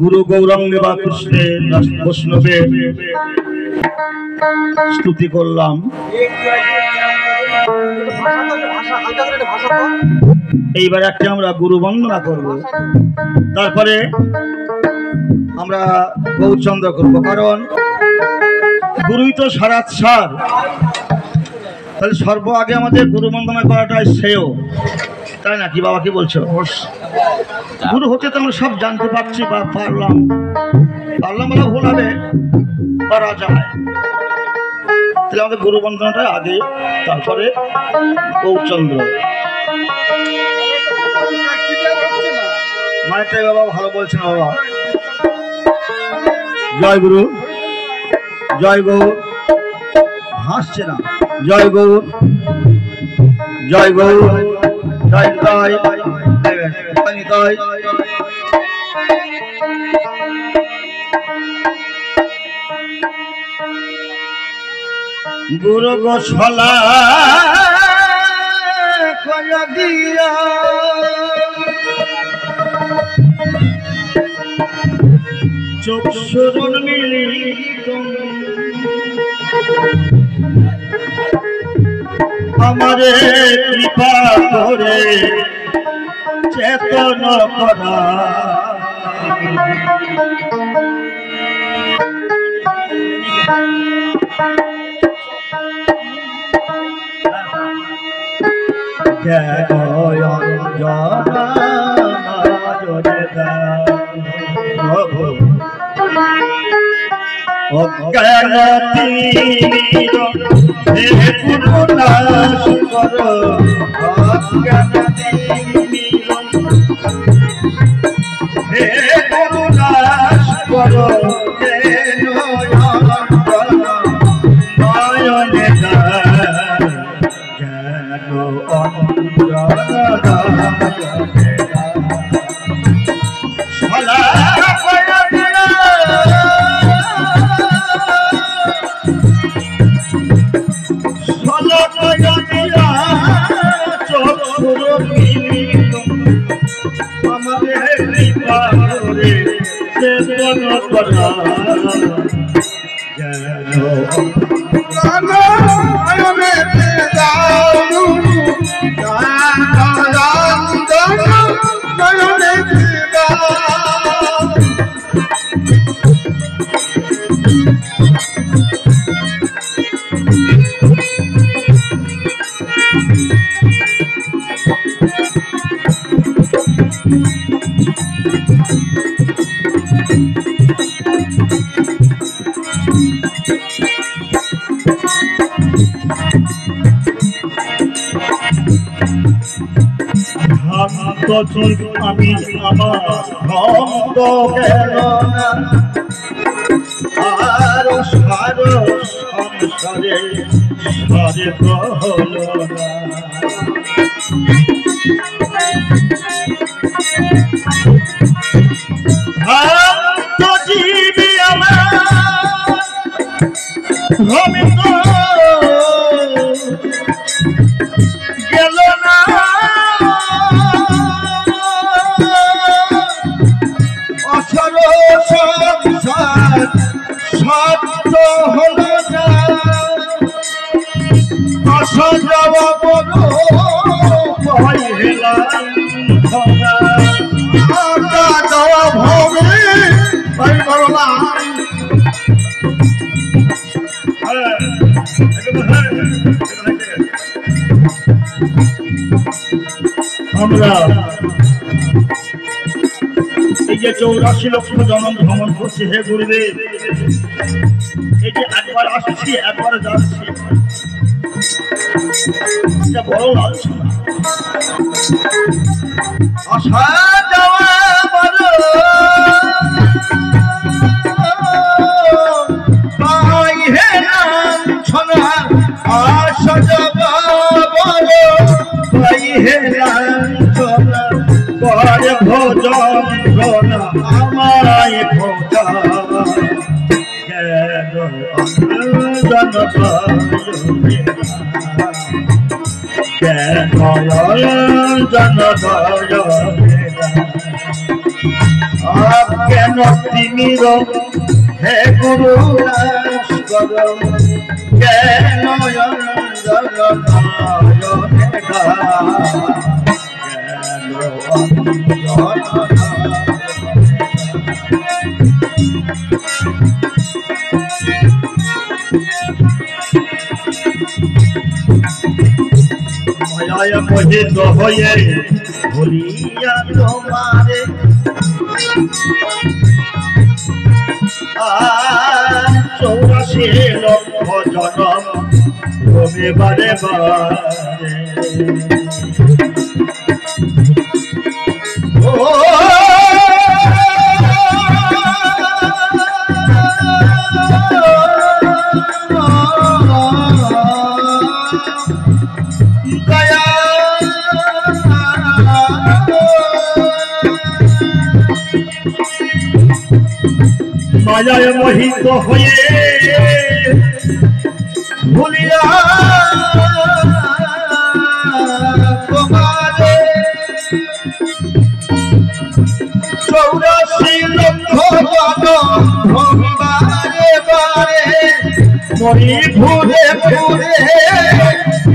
গুরু গৌরাঙ্গে বা কৃষ্ণের বৈষ্ণবের স্তুতি করলাম। এইবার একটা আমরা গুরু বন্দনা করব, তারপরে আমরা গৌরচন্দ্র করব, কারণ গুরুই তো সারাত সার। তাহলে সর্ব আগে আমাদের গুরু বন্দনা করাটাই শ্রেয়, তাই না? কি বাবা, কি বলছো? গুরু হতে তো আমরা সব জানতে পারছি বা পারলাম বলা ভুল হবে, পারা যায়। তাহলে আমাদের গুরু বন্দনাটা আগে, তারপরে গৌরচন্দ্র। মায়েরটাই বাবা ভালো বলছেন বাবা। জয় গুরু, জয় গৌর, হাসছে না। জয় গৌর, জয় গৌর, জয় নিতাই, জয় নিতাই। গুরু গোছলা কয়া দিয়া চক্ষুর মিলিত আমারে কৃপা করে চেতন করা। আমি আমার ভক্ত গেল না আর সার সংসারে সারে হল না। ভক্ত জীবী আমার ভক্ত গেল না সত্য হল না অসজব বড় ভয় হেলাম ভবে ভয় করলাম। আমরা এই যে 84 লক্ষ জনম ভ্রমণ করছি, হে গুরুদেব, এই যে একবার আসছি একবার যাচ্ছি, এটা বড় আলোচনা। আসা যাওয়া বড় পাই হে নাম ছনা, আসা যাওয়া বড় পাই হে নাম ছনা, পরে ভোজন ঘনা আমায় ভোজা জন জন তিমির হে গুরু নাশ করো জ্ঞান অঞ্জন মায়া মোহিত হয়ে ভুলিয়া তোমারে চৌরাশি লক্ষ জনম তুমি বারে বারে মায়ায় মোহিত হয়ে ভুলিয়া তোমারে চৌরাশি লক্ষ বারে বারে মরি ঘুরে ঘুরে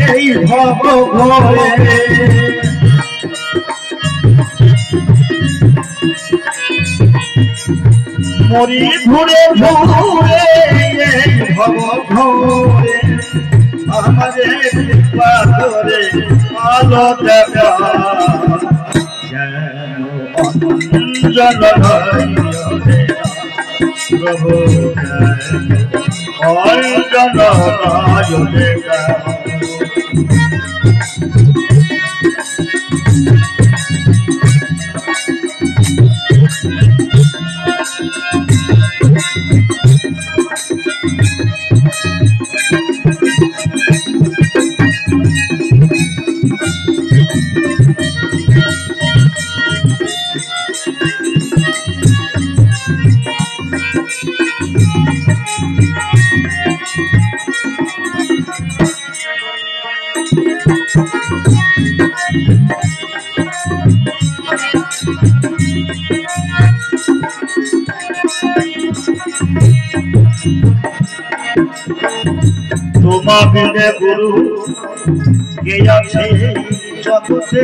এই ভব ঘরে মরি ঘুরে ঘুরে ভব ঘরে আমাদের কৃপা করে আলো দেখা অঞ্জন প্রভু অঞ্জন দেখা তোমা বিনে গুরু কে আছে জগতে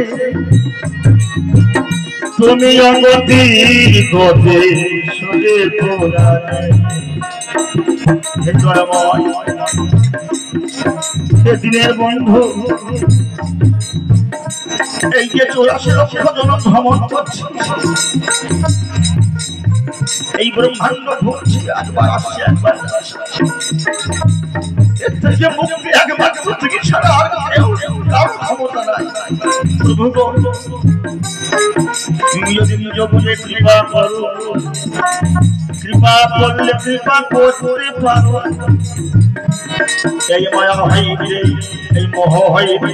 তুমি অগতি গতি সুরে পুরাণে হে জয়ময় হে দিনের বন্ধু এই যে 84 লক্ষ জন ভ্রমণ করছে এই ব্রহ্মাণ্ড ঘুরছে একবার আসছে একবার এর থেকে মুক্তি একমাত্র তুমি ছাড়া আর কেউ কারো ক্ষমতা নাই প্রভু তুমি যদি নিজ বুঝে কৃপা করো কৃপা করলে কৃপা করতে পারো এই মায়া হইবে এই মোহ হইবে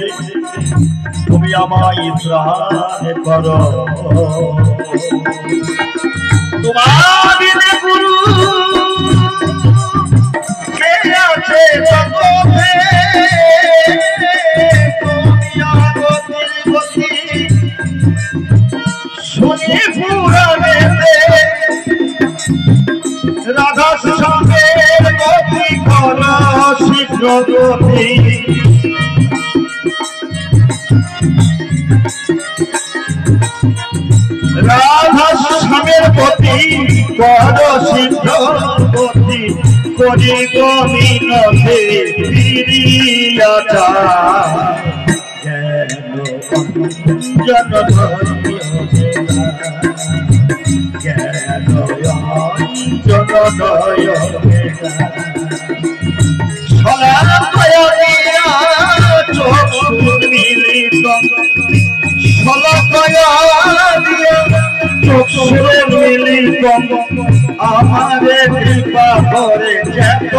তুমি আমায় ত্রাণ করো তোমার বিনে গুরু কে আছে জগতে তুমি আগতির গতি শুনি পুরাণেতে রাধা সঙ্গের গতি কর শীঘ্র গতি রাধা স্বামীর পতি কর সিদ্ধ পতি করি গমিনতে ফিরিয়াটা জন আমারে কৃপা করে যেন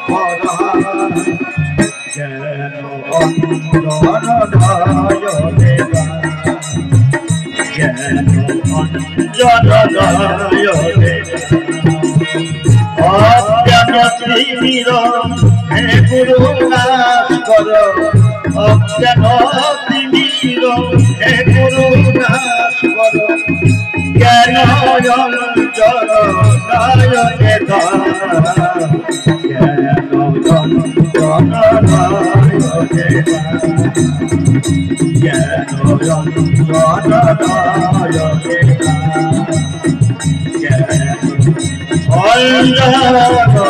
করা যেন অঞ্জন দেবা যেন অঞ্জন অজ্ঞান তিমির হে গুরু নাশ কর অজ্ঞান তিমির হে গুরু নাশ কর জ্ঞান অঞ্জন অঞ্জন